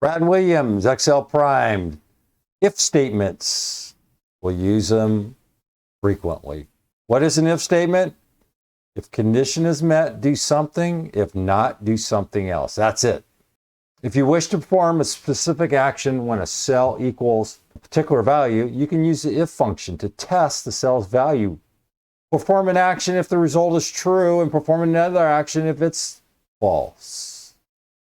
Brad Williams, Excel Primed. If statements. We'll use them frequently. What is an if statement? If condition is met, do something. If not, do something else. That's it. If you wish to perform a specific action when a cell equals a particular value, you can use the if function to test the cell's value. Perform an action if the result is true and perform another action if it's false.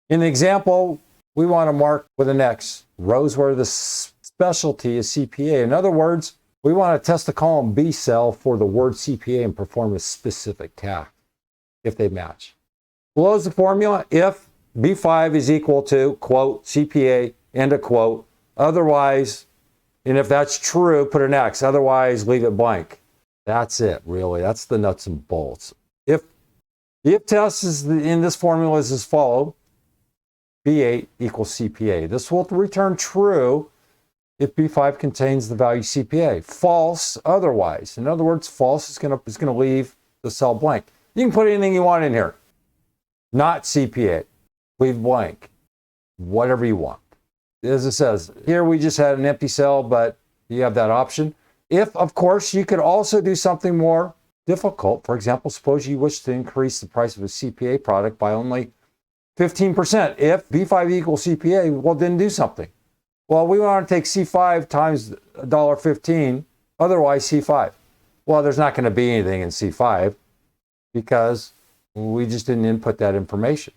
In the example, we want to mark with an X rows where the specialty is CPA. In other words, we want to test the column B cell for the word CPA and perform a specific task if they match. Below is the formula. If B5 is equal to, quote, CPA, end of quote. Otherwise, and if that's true, put an X. Otherwise, leave it blank. That's it, really. That's the nuts and bolts. If the if test is in this formula is as follows. B8 equals CPA. This will return true if B5 contains the value CPA. False otherwise. In other words, false is going to leave the cell blank. You can put anything you want in here. Not CPA. Leave blank. Whatever you want. As it says, here we just had an empty cell, but you have that option. If, of course, you could also do something more difficult. For example, suppose you wish to increase the price of a CPA product by only 15%. If B5 equals CPA, well, then do something. Well, we want to take C5 times $1.15, otherwise C5. Well, there's not going to be anything in C5 because we just didn't input that information.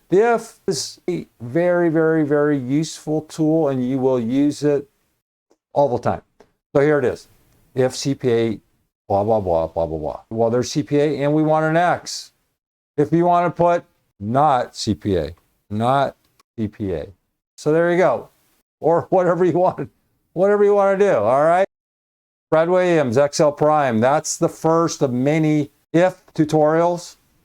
The if is a very, very, very useful tool, and you will use it all the time. So here it is. If CPA, blah, blah, blah, blah, blah, blah. Well, there's CPA, and we want an X. If you want to put not CPA, not CPA. So there you go. Or whatever you want to do, all right? Brad Williams, Excel Prime. That's the first of many if tutorials.